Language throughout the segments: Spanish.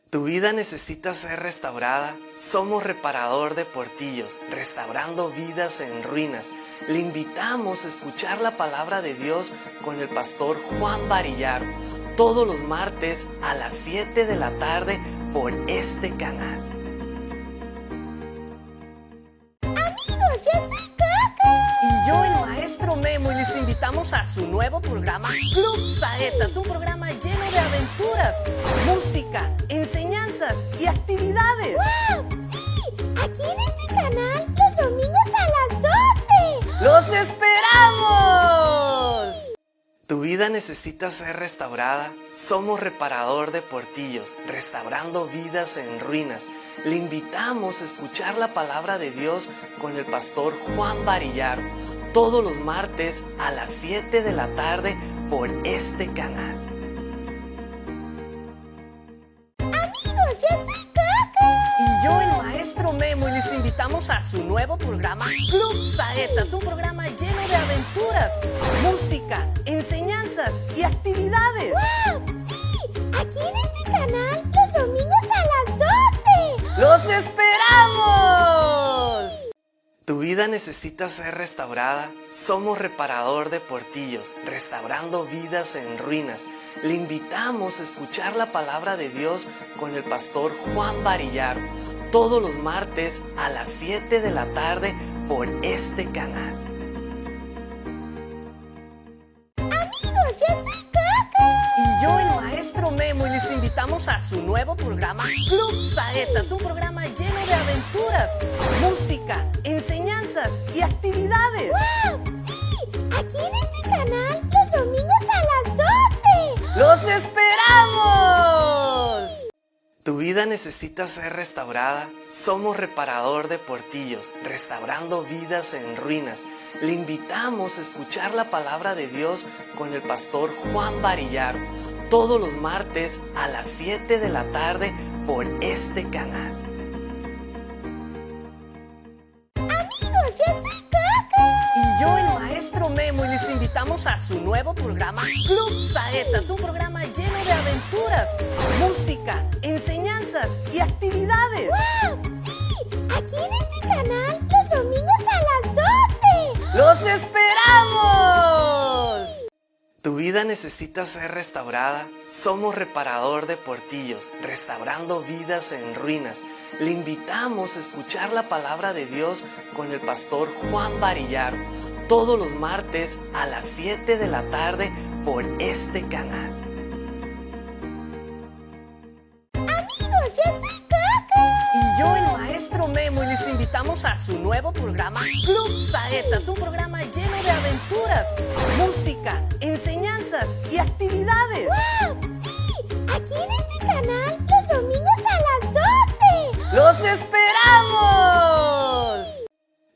Tu vida necesita ser restaurada. Somos Reparador de Portillos, restaurando vidas en ruinas. Le invitamos a escuchar la palabra de Dios con el pastor Juan Varillaro, todos los martes a las 7 de la tarde por este canal. Amigos, yo soy Coco. Y yo, el maestro Memo, y les invitamos a su nuevo programa Club Saetas, un programa lleno de aventuras, música, enseñanzas y actividades. ¡Wow! ¡Sí! Aquí en este canal los domingos a las 12. ¡Los esperamos! Tu vida necesita ser restaurada. Somos Reparador de Portillos, restaurando vidas en ruinas. Le invitamos a escuchar la palabra de Dios con el pastor Juan Varillaro, todos los martes a las 7 de la tarde por este canal. Amigos, yo soy Coco. Y yo, el maestro Memo, y les invitamos a su nuevo programa Club Saetas, un programa lleno de aventuras, música, enseñanzas y actividades. ¡Wow! ¡Sí! Aquí en este canal los domingos a las 12. ¡Los esperamos! Tu vida necesita ser restaurada. Somos Reparador de Portillos, restaurando vidas en ruinas. Le invitamos a escuchar la palabra de Dios con el pastor Juan Varillaro, todos los martes a las 7 de la tarde por este canal. Amigos, yo soy Coco. Y yo, el maestro Memo, y les invitamos a su nuevo programa Club Saetas, un programa lleno de aventuras, música, enseñanzas y actividades. ¡Wow! ¡Sí! Aquí en este canal los domingos a las 12. ¡Los esperamos! Tu vida necesita ser restaurada. Somos Reparador de Portillos, restaurando vidas en ruinas. Le invitamos a escuchar la palabra de Dios con el pastor Juan Varillaro, todos los martes a las 7 de la tarde por este canal. Amigos, yo soy Coco. Y yo, el maestro Memo, y les invitamos a su nuevo programa Club Saetas, un programa lleno de aventuras, música, enseñanzas y actividades. ¡Wow! ¡Sí! Aquí en este canal los domingos a las 12. ¡Los esperamos! Tu vida necesita ser restaurada. Somos Reparador de Portillos, restaurando vidas en ruinas. Le invitamos a escuchar la palabra de Dios con el pastor Juan Varillaro, todos los martes a las 7 de la tarde por este canal. Amigos, yo soy Coco. Y yo, el maestro Memo, y les invitamos a su nuevo programa Club Saetas, un programa lleno de aventuras, música, enseñanzas y actividades. ¡Wow! ¡Sí! Aquí en este canal los domingos a las 12. ¡Los esperamos!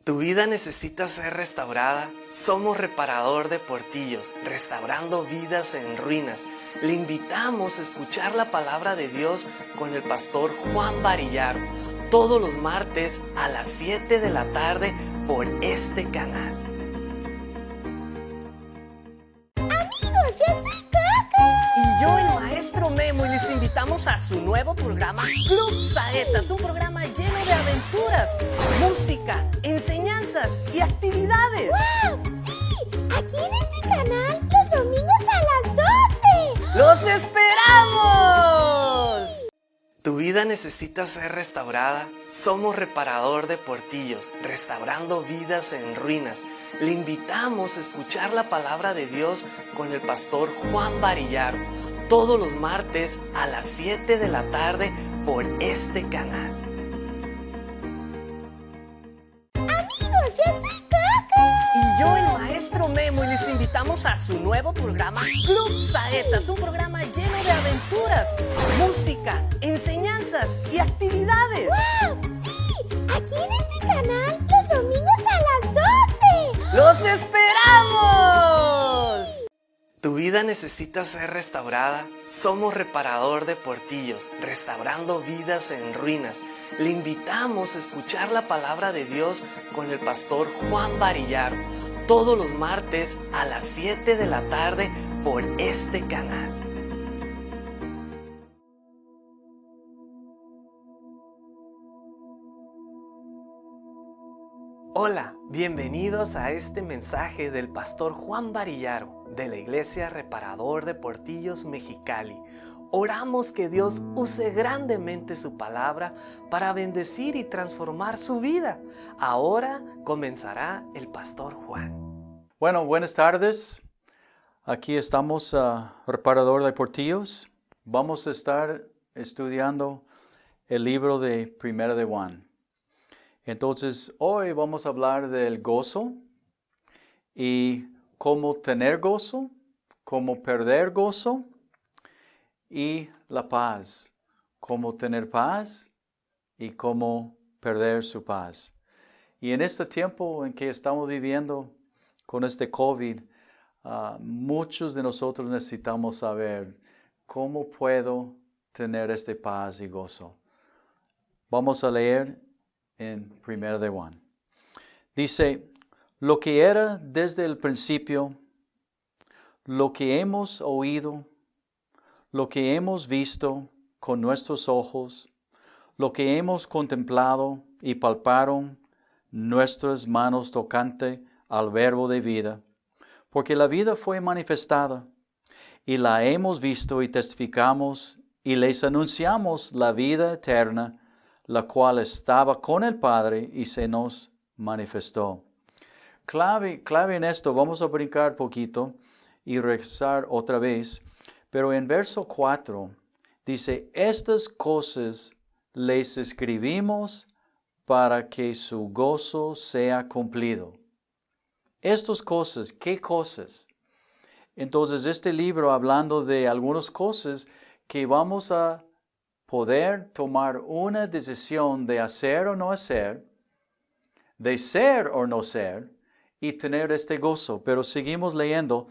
Tu vida necesita ser restaurada. Somos Reparador de Portillos, restaurando vidas en ruinas. Le invitamos a escuchar la palabra de Dios con el pastor Juan Varillaro, todos los martes a las 7 de la tarde por este canal. Amigos, yo soy Coco. Y yo, el maestro Memo, y les invitamos a su nuevo programa Club Saetas, un programa lleno de aventuras, música, enseñanzas y actividades. ¡Wow! ¡Sí! Aquí en este canal los domingos a las 12. ¡Los esperamos! Tu vida necesita ser restaurada. Somos Reparador de Portillos, restaurando vidas en ruinas. Le invitamos a escuchar la palabra de Dios con el pastor Juan Varillaro, todos los martes a las 7 de la tarde por este canal. Amigos, yo soy Coco. Y yo, el maestro Memo, y les invitamos a su nuevo programa Club Saetas, un programa lleno de aventuras, música, enseñanzas y actividades. ¡Wow! ¡Sí! Aquí en este canal los domingos a las 12. ¡Los esperamos! Tu vida necesita ser restaurada. Somos Reparador de Portillos, restaurando vidas en ruinas. Le invitamos a escuchar la palabra de Dios con el pastor Juan Varillaro, todos los martes a las 7 de la tarde por este canal. Hola, bienvenidos a este mensaje del pastor Juan Varillaro de la Iglesia Reparador de Portillos Mexicali. Oramos que Dios use grandemente su palabra para bendecir y transformar su vida. Ahora comenzará el pastor Juan. Bueno, buenas tardes. Aquí estamos, Reparador de Portillos. Vamos a estar estudiando el libro de Primera de Juan. Entonces, hoy vamos a hablar del gozo y cómo tener gozo, cómo perder gozo y la paz. Cómo tener paz y cómo perder su paz. Y en este tiempo en que estamos viviendo con este COVID, muchos de nosotros necesitamos saber cómo puedo tener esta paz y gozo. Vamos a leer en 1 de Juan. Dice, lo que era desde el principio, lo que hemos oído, lo que hemos visto con nuestros ojos, lo que hemos contemplado y palparon nuestras manos tocante al verbo de vida, porque la vida fue manifestada, y la hemos visto y testificamos, y les anunciamos la vida eterna, la cual estaba con el Padre y se nos manifestó. Clave en esto, vamos a brincar poquito y regresar otra vez, pero en verso 4 dice, estas cosas les escribimos para que su gozo sea cumplido. Estas cosas, ¿qué cosas? Entonces, este libro hablando de algunas cosas que vamos a poder tomar una decisión de hacer o no hacer, de ser o no ser, y tener este gozo. Pero seguimos leyendo.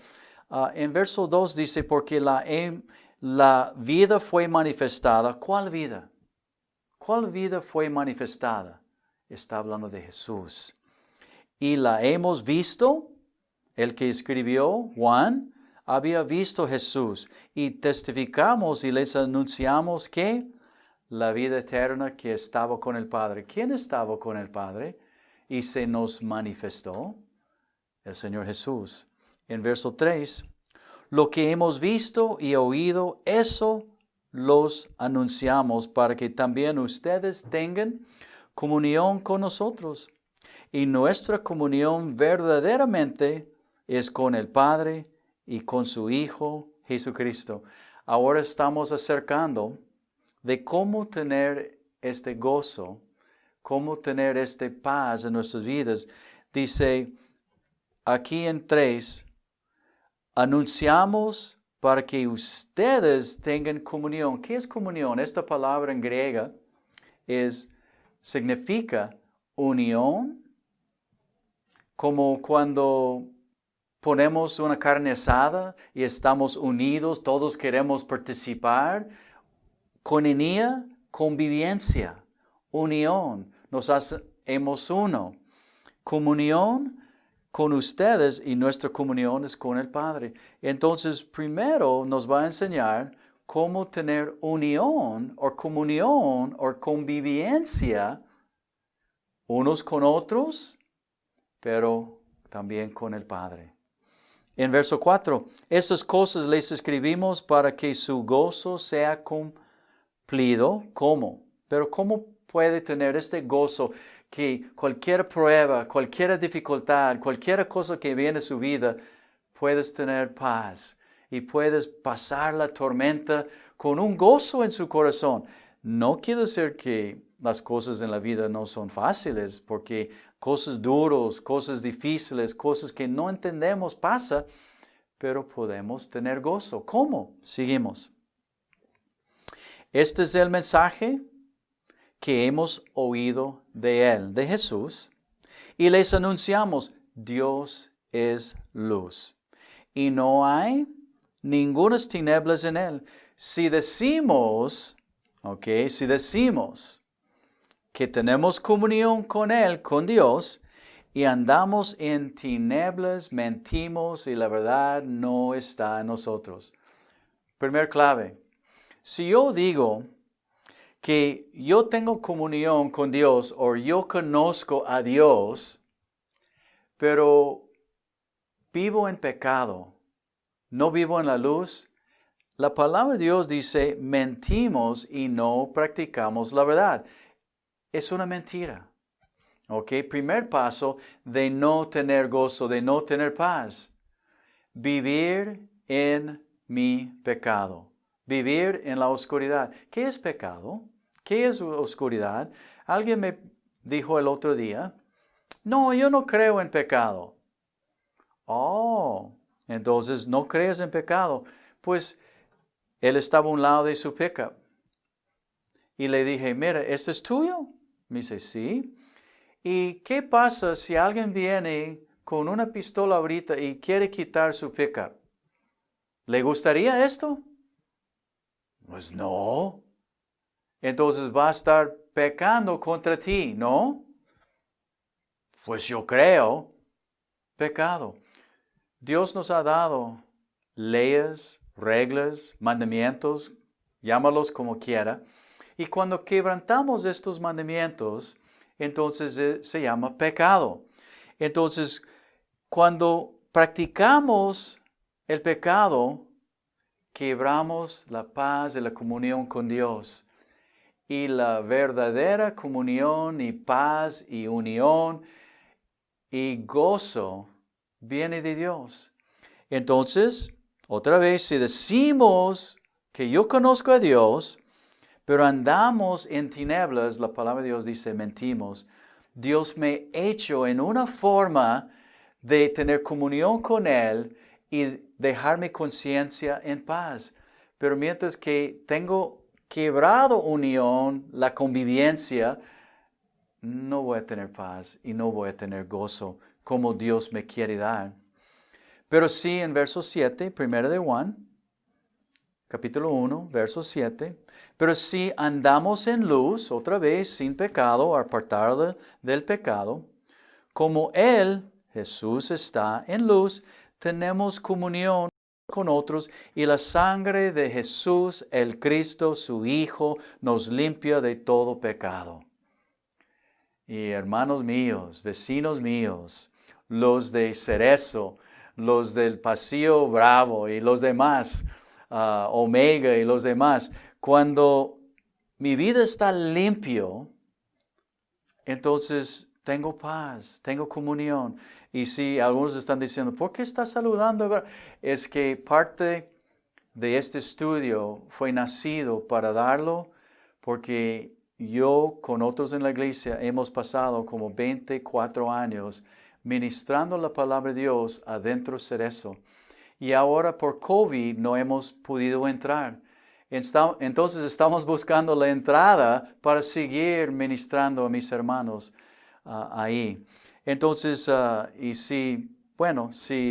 En verso 2 dice, porque la vida fue manifestada. ¿Cuál vida? ¿Cuál vida fue manifestada? Está hablando de Jesús. Y la hemos visto. El que escribió, Juan, había visto Jesús. Y testificamos y les anunciamos que la vida eterna que estaba con el Padre. ¿Quién estaba con el Padre? Y se nos manifestó el Señor Jesús. En verso 3, lo que hemos visto y oído, eso los anunciamos para que también ustedes tengan comunión con nosotros. Y nuestra comunión verdaderamente es con el Padre y con su Hijo Jesucristo. Ahora estamos acercando de cómo tener este gozo, cómo tener esta paz en nuestras vidas. Dice aquí en 3, anunciamos para que ustedes tengan comunión. ¿Qué es comunión? Esta palabra en griega significa unión, como cuando ponemos una carne asada y estamos unidos, todos queremos participar. Koinonia, convivencia, unión, nos hacemos uno. Comunión con ustedes y nuestra comunión es con el Padre. Entonces, primero nos va a enseñar cómo tener unión o comunión o convivencia unos con otros, pero también con el Padre. En verso 4, estas cosas les escribimos para que su gozo sea cumplido. ¿Cómo? Pero ¿cómo puede tener este gozo que cualquier prueba, cualquier dificultad, cualquier cosa que viene a su vida, puedes tener paz y puedes pasar la tormenta con un gozo en su corazón? No quiere decir que las cosas en la vida no son fáciles, porque cosas duras, cosas difíciles, cosas que no entendemos pasa, pero podemos tener gozo. ¿Cómo? Seguimos. Este es el mensaje que hemos oído de Él, de Jesús, y les anunciamos, Dios es luz, y no hay ningunas tinieblas en Él. Si decimos que tenemos comunión con Él, con Dios, y andamos en tinieblas, mentimos y la verdad no está en nosotros. Primer clave. Si yo digo que yo tengo comunión con Dios o yo conozco a Dios, pero vivo en pecado, no vivo en la luz. La palabra de Dios dice, mentimos y no practicamos la verdad. Es una mentira. ¿Ok? Primer paso de no tener gozo, de no tener paz. Vivir en mi pecado. Vivir en la oscuridad. ¿Qué es pecado? ¿Qué es oscuridad? Alguien me dijo el otro día, no, yo no creo en pecado. Oh, entonces no crees en pecado. Pues él estaba a un lado de su pickup. Y le dije, mira, ¿este es tuyo? Me dice, sí. ¿Y qué pasa si alguien viene con una pistola ahorita y quiere quitar su pickup? ¿Le gustaría esto? Pues no. Entonces va a estar pecando contra ti, ¿no? Pues yo creo. Pecado. Dios nos ha dado leyes, reglas, mandamientos, llámalos como quiera. Y cuando quebrantamos estos mandamientos, entonces se llama pecado. Entonces, cuando practicamos el pecado, quebramos la paz de la comunión con Dios. Y la verdadera comunión y paz y unión y gozo viene de Dios. Entonces, otra vez, si decimos que yo conozco a Dios, pero andamos en tinieblas, la palabra de Dios dice, mentimos. Dios me ha hecho en una forma de tener comunión con Él y dejar mi conciencia en paz. Pero mientras que tengo quebrado unión, la convivencia, no voy a tener paz y no voy a tener gozo como Dios me quiere dar. Pero sí, en verso 7, 1 de Juan, capítulo 1, verso 7. Pero si andamos en luz, otra vez, sin pecado, apartado del pecado, como Él, Jesús, está en luz, tenemos comunión con otros y la sangre de Jesús, el Cristo, su Hijo, nos limpia de todo pecado. Y hermanos míos, vecinos míos, los de Cerezo, los del Pasillo Bravo y los demás, Omega y los demás, cuando mi vida está limpio, entonces tengo paz, tengo comunión. Y si algunos están diciendo, ¿por qué estás saludando? Es que parte de este estudio fue nacido para darlo, porque yo con otros en la iglesia hemos pasado como 24 años ministrando la palabra de Dios adentro de Cerezo. Y ahora por COVID no hemos podido entrar. Entonces estamos buscando la entrada para seguir ministrando a mis hermanos ahí. Entonces, y si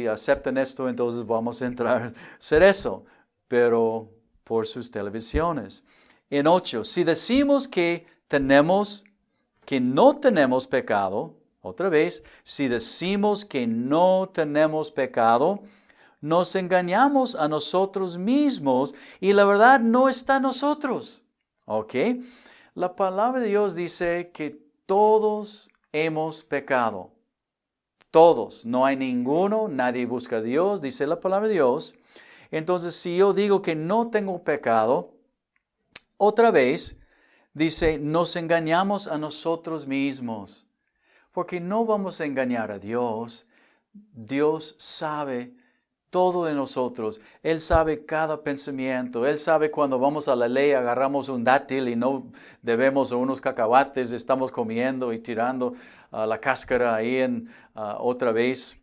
aceptan esto, entonces vamos a entrar Cerezo, pero por sus televisiones. En 8, si decimos que no tenemos pecado, otra vez, si decimos que no tenemos pecado, nos engañamos a nosotros mismos y la verdad no está en nosotros. ¿Ok? La palabra de Dios dice que todos hemos pecado. Todos. No hay ninguno, nadie busca a Dios, dice la palabra de Dios. Entonces, si yo digo que no tengo pecado, otra vez, dice, nos engañamos a nosotros mismos. Porque no vamos a engañar a Dios. Dios sabe todo de nosotros. Él sabe cada pensamiento. Él sabe cuando vamos a la ley, agarramos un dátil y no debemos unos cacahuates, estamos comiendo y tirando la cáscara ahí otra vez.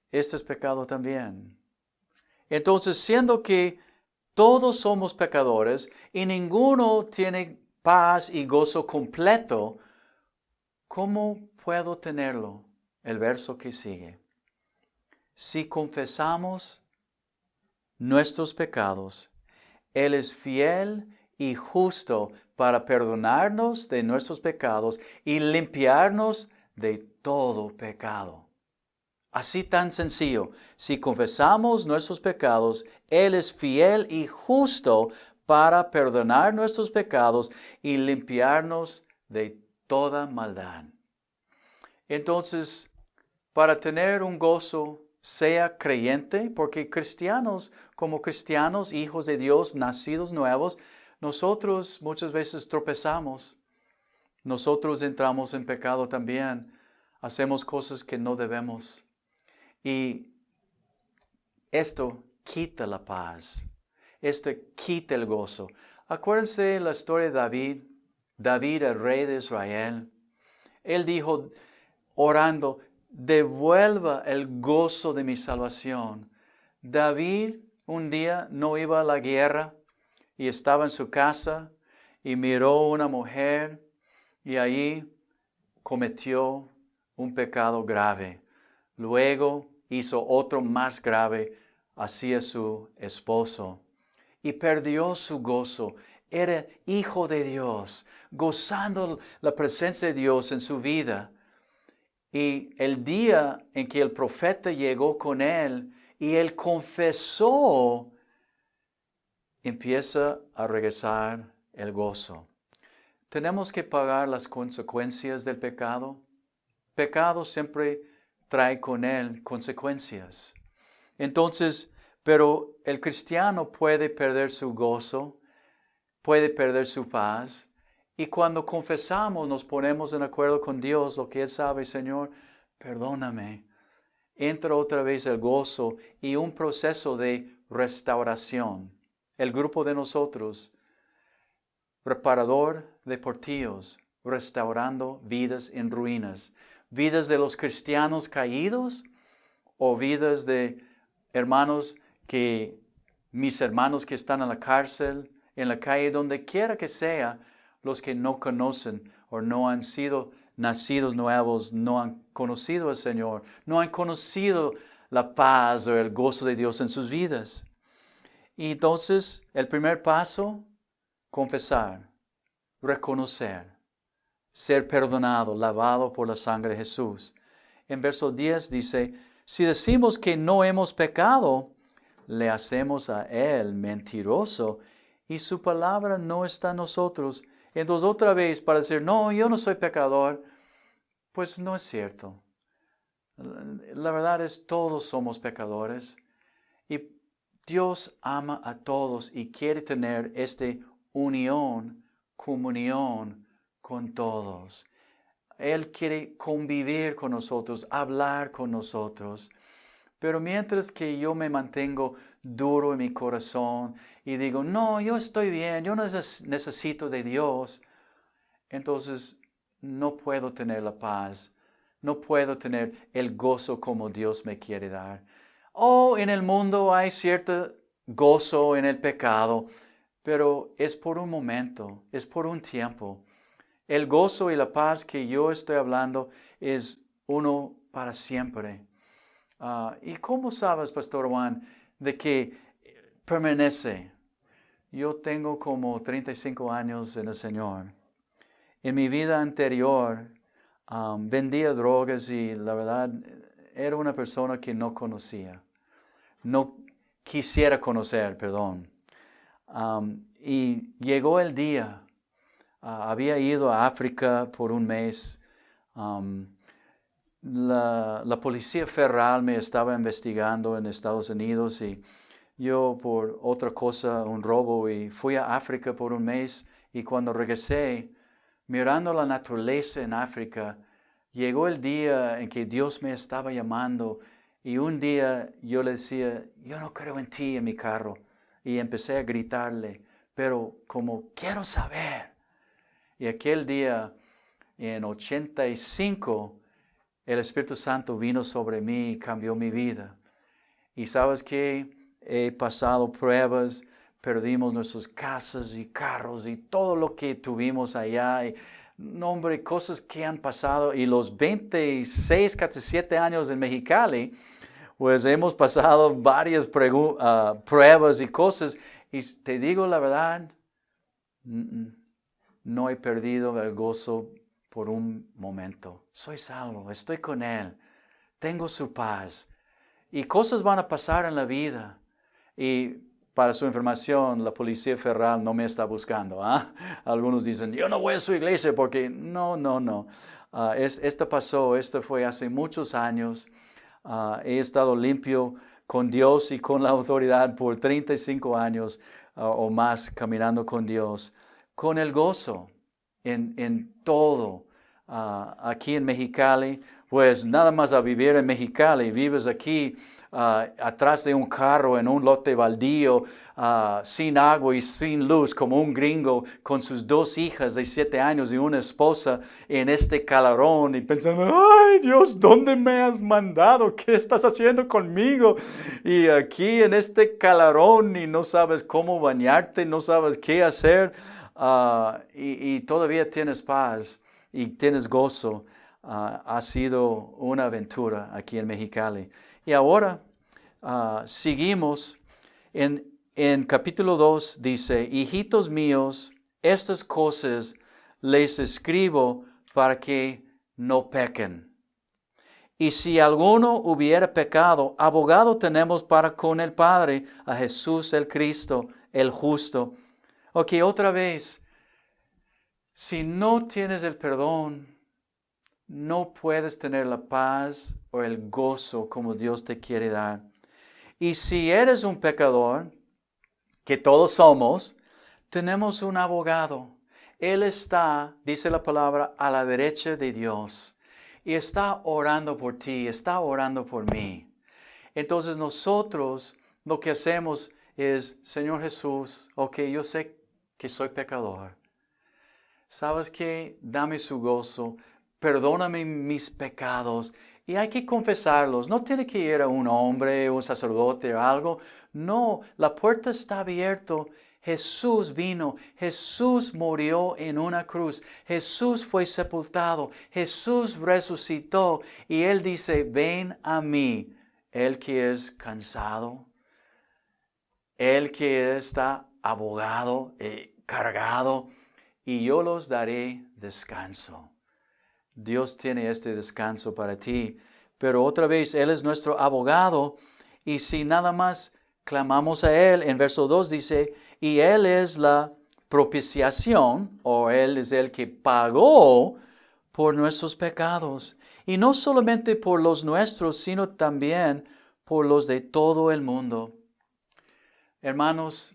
Este es pecado también. Entonces, siendo que todos somos pecadores y ninguno tiene paz y gozo completo, ¿cómo puedo tenerlo? El verso que sigue. Si confesamos nuestros pecados, Él es fiel y justo para perdonarnos de nuestros pecados y limpiarnos de todo pecado. Así tan sencillo. Si confesamos nuestros pecados, Él es fiel y justo para perdonar nuestros pecados y limpiarnos de toda maldad. Entonces, para tener un gozo, sea creyente, porque cristianos, como cristianos, hijos de Dios, nacidos nuevos, nosotros muchas veces tropezamos. Nosotros entramos en pecado también. Hacemos cosas que no debemos. Y esto quita la paz. Esto quita el gozo. Acuérdense la historia de David. David, el rey de Israel. Él dijo, orando, devuelva el gozo de mi salvación. David un día no iba a la guerra y estaba en su casa y miró a una mujer y allí cometió un pecado grave. Luego hizo otro más grave hacia su esposo y perdió su gozo. Era hijo de Dios, gozando la presencia de Dios en su vida. Y el día en que el profeta llegó con él y él confesó, empieza a regresar el gozo. Tenemos que pagar las consecuencias del pecado. Pecado siempre trae con él consecuencias. Entonces, pero el cristiano puede perder su gozo, puede perder su paz. Y cuando confesamos, nos ponemos en acuerdo con Dios, lo que Él sabe, Señor, perdóname. Entra otra vez el gozo y un proceso de restauración. El grupo de nosotros, reparador de portillos, restaurando vidas en ruinas. Vidas de los cristianos caídos o vidas de hermanos mis hermanos que están en la cárcel, en la calle, donde quiera que sea, los que no conocen o no han sido nacidos nuevos, no han conocido al Señor, no han conocido la paz o el gozo de Dios en sus vidas. Y entonces, el primer paso, confesar, reconocer, ser perdonado, lavado por la sangre de Jesús. En verso 10 dice, si decimos que no hemos pecado, le hacemos a Él mentiroso y su palabra no está en nosotros. Entonces otra vez para decir, no, yo no soy pecador, pues no es cierto. La verdad es, todos somos pecadores y Dios ama a todos y quiere tener esta unión, comunión con todos. Él quiere convivir con nosotros, hablar con nosotros. Pero mientras que yo me mantengo duro en mi corazón y digo, no, yo estoy bien, yo no necesito de Dios, entonces no puedo tener la paz, no puedo tener el gozo como Dios me quiere dar. En el mundo hay cierto gozo en el pecado, pero es por un momento, es por un tiempo. El gozo y la paz que yo estoy hablando es uno para siempre. ¿Y cómo sabes, Pastor Juan, de que permanece? Yo tengo como 35 años en el Señor. En mi vida anterior vendía drogas y la verdad era una persona que no conocía. No quisiera conocer, perdón. Y llegó el día. Había ido a África por un mes. La policía federal me estaba investigando en Estados Unidos y yo por otra cosa, un robo, y fui a África por un mes y cuando regresé, mirando la naturaleza en África, llegó el día en que Dios me estaba llamando y un día yo le decía, yo no creo en ti en mi carro y empecé a gritarle, pero como quiero saber. Y aquel día, en 85, el Espíritu Santo vino sobre mí y cambió mi vida. Y sabes que he pasado pruebas, perdimos nuestras casas y carros y todo lo que tuvimos allá. Y, no, hombre, cosas que han pasado. Y los 26, casi 7 años en Mexicali, pues hemos pasado varias pruebas y cosas. Y te digo la verdad, no he perdido el gozo por un momento. Soy salvo, estoy con Él, tengo su paz. Y cosas van a pasar en la vida. Y para su información, la policía federal no me está buscando. ¿Ah? Algunos dicen, yo no voy a su iglesia porque no. Esto pasó, esto fue hace muchos años. He estado limpio con Dios y con la autoridad por 35 años o más caminando con Dios. Con el gozo en todo. Aquí en Mexicali, pues nada más a vivir en Mexicali, vives aquí atrás de un carro en un lote baldío, sin agua y sin luz, como un gringo con sus 2 hijas de 7 años y una esposa en este calorón y pensando, ay Dios, ¿dónde me has mandado? ¿Qué estás haciendo conmigo? Y aquí en este calorón y no sabes cómo bañarte, no sabes qué hacer y todavía tienes paz y tienes gozo. Ha sido una aventura aquí en Mexicali. Y ahora seguimos en capítulo 2, dice, hijitos míos, estas cosas les escribo para que no pequen. Y si alguno hubiera pecado, abogado tenemos para con el Padre, a Jesús el Cristo, el justo. Ok, otra vez, si no tienes el perdón, no puedes tener la paz o el gozo como Dios te quiere dar. Y si eres un pecador, que todos somos, tenemos un abogado. Él está, dice la palabra, a la derecha de Dios. Y está orando por ti, está orando por mí. Entonces nosotros lo que hacemos es, Señor Jesús, ok, yo sé que soy pecador. ¿Sabes qué? Dame su gozo. Perdóname mis pecados. Y hay que confesarlos. No tiene que ir a un hombre, un sacerdote o algo. No, la puerta está abierta. Jesús vino. Jesús murió en una cruz. Jesús fue sepultado. Jesús resucitó. Y Él dice, ven a mí. El que es cansado. El que está abogado, cargado. Y yo los daré descanso. Dios tiene este descanso para ti. Pero otra vez, Él es nuestro abogado. Y si nada más clamamos a Él, en verso 2 dice, y Él es la propiciación, o Él es el que pagó por nuestros pecados. Y no solamente por los nuestros, sino también por los de todo el mundo. Hermanos,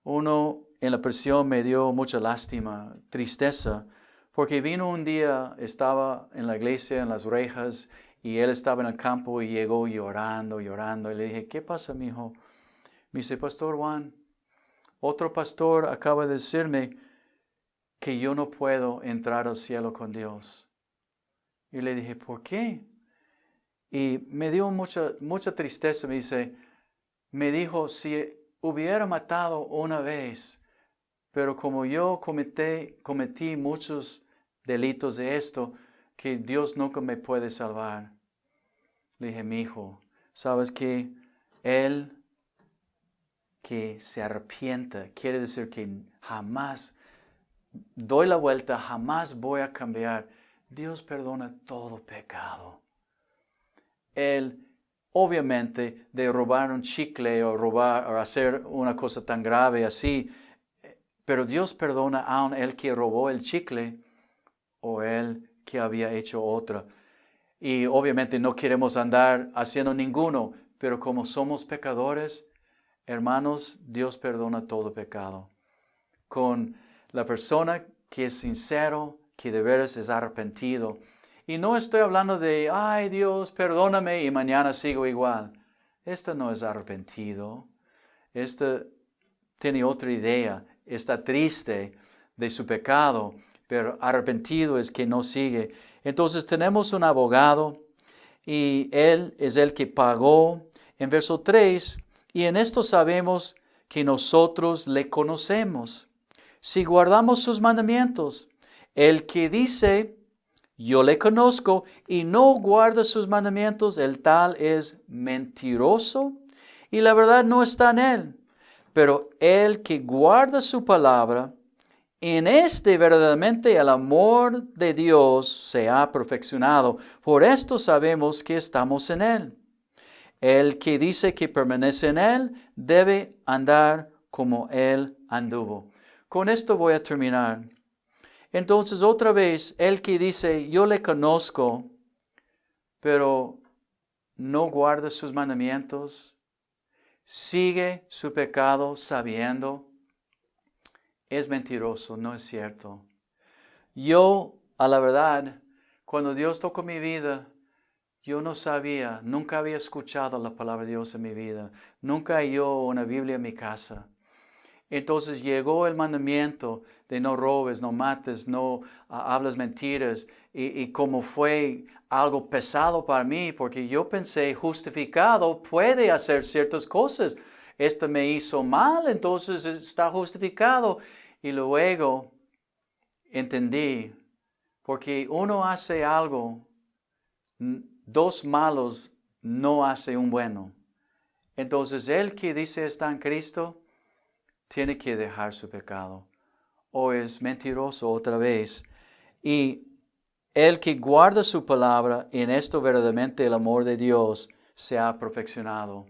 uno en la prisión me dio mucha lástima, tristeza, porque vino un día, estaba en la iglesia, en las rejas, y él estaba en el campo y llegó llorando. Y le dije, ¿qué pasa, mijo? Me dice, Pastor Juan, otro pastor acaba de decirme que yo no puedo entrar al cielo con Dios. Y le dije, ¿por qué? Y me dio mucha tristeza. Me dijo, si hubiera matado una vez, pero como yo cometí muchos delitos de esto, que Dios nunca me puede salvar. Le dije, mi hijo, ¿sabes qué? Él que se arrepienta, quiere decir que jamás doy la vuelta, jamás voy a cambiar. Dios perdona todo pecado. Él, obviamente, de robar un chicle o hacer una cosa tan grave así, pero Dios perdona aun el que robó el chicle o el que había hecho otra. Y obviamente no queremos andar haciendo ninguno, pero como somos pecadores, hermanos, Dios perdona todo pecado. Con la persona que es sincero, que de veras es arrepentido. Y no estoy hablando de, ay Dios, perdóname y mañana sigo igual. Este no es arrepentido. Este tiene otra idea. Está triste de su pecado, pero arrepentido es que no sigue. Entonces tenemos un abogado y Él es el que pagó. En verso 3, y en esto sabemos que nosotros le conocemos, si guardamos sus mandamientos. El que dice, yo le conozco y no guarda sus mandamientos, el tal es mentiroso y la verdad no está en él. Pero el que guarda su palabra, en este verdaderamente el amor de Dios se ha perfeccionado. Por esto sabemos que estamos en él. El que dice que permanece en Él debe andar como Él anduvo. Con esto voy a terminar. Entonces, otra vez, el que dice, yo le conozco, pero no guarda sus mandamientos, sigue su pecado sabiendo, es mentiroso, no es cierto. Yo, a la verdad, cuando Dios tocó mi vida, yo no sabía, nunca había escuchado la palabra de Dios en mi vida, nunca halló una Biblia en mi casa. Entonces llegó el mandamiento de no robes, no mates, no hables mentiras. Y como fue algo pesado para mí, porque yo pensé, justificado puede hacer ciertas cosas. Esto me hizo mal, entonces está justificado. Y luego entendí, porque uno hace algo, dos malos no hace un bueno. Entonces el que dice está en Cristo, tiene que dejar su pecado, o es mentiroso otra vez. Y el que guarda su palabra, en esto verdaderamente el amor de Dios se ha perfeccionado.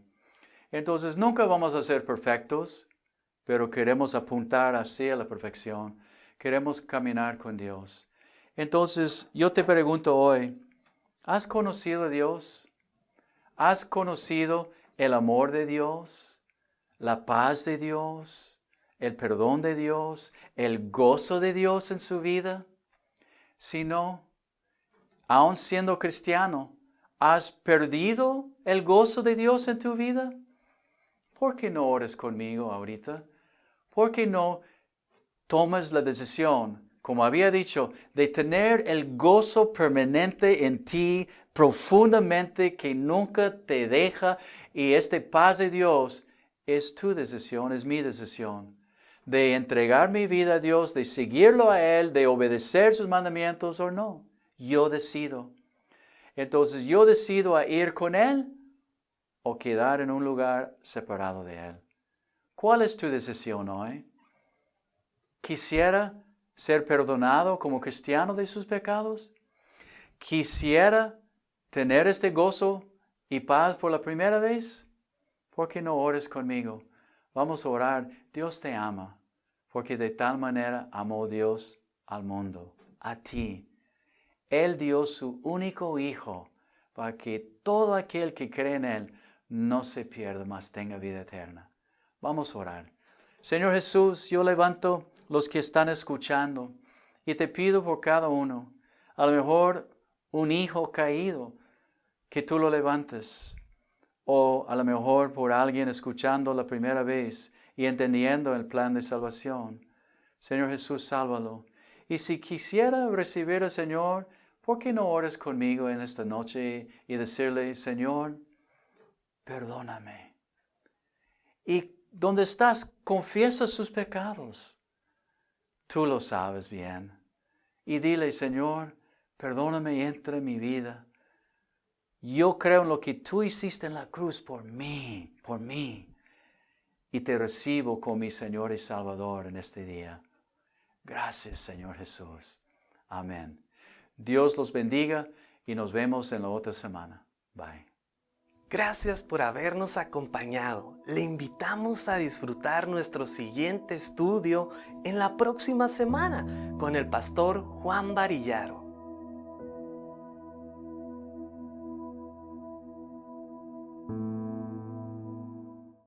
Entonces nunca vamos a ser perfectos, pero queremos apuntar hacia la perfección. Queremos caminar con Dios. Entonces yo te pregunto hoy, ¿has conocido a Dios? ¿Has conocido el amor de Dios? La paz de Dios, el perdón de Dios, el gozo de Dios en su vida. Si no, aun siendo cristiano, ¿has perdido el gozo de Dios en tu vida? ¿Por qué no ores conmigo ahorita? ¿Por qué no tomas la decisión, como había dicho, de tener el gozo permanente en ti, profundamente, que nunca te deja, y esta paz de Dios es tu decisión, es mi decisión, de entregar mi vida a Dios, de seguirlo a Él, de obedecer sus mandamientos o no. Yo decido. Entonces yo decido a ir con Él o quedar en un lugar separado de Él. ¿Cuál es tu decisión hoy? ¿Quisiera ser perdonado como cristiano de sus pecados? ¿Quisiera tener este gozo y paz por la primera vez? ¿Por qué no ores conmigo? Vamos a orar. Dios te ama, porque de tal manera amó Dios al mundo, a ti. Él dio su único Hijo para que todo aquel que cree en Él no se pierda, mas tenga vida eterna. Vamos a orar. Señor Jesús, yo levanto los que están escuchando y te pido por cada uno, a lo mejor un hijo caído, que tú lo levantes. O a lo mejor por alguien escuchando la primera vez y entendiendo el plan de salvación. Señor Jesús, sálvalo. Y si quisiera recibir al Señor, ¿por qué no ores conmigo en esta noche y decirle, Señor, perdóname? Y donde estás, confiesa sus pecados. Tú lo sabes bien. Y dile, Señor, perdóname y entra en mi vida. Yo creo en lo que tú hiciste en la cruz por mí, y te recibo como mi Señor y Salvador en este día. Gracias, Señor Jesús. Amén. Dios los bendiga y nos vemos en la otra semana. Bye. Gracias por habernos acompañado. Le invitamos a disfrutar nuestro siguiente estudio en la próxima semana con el pastor Juan Varillaro.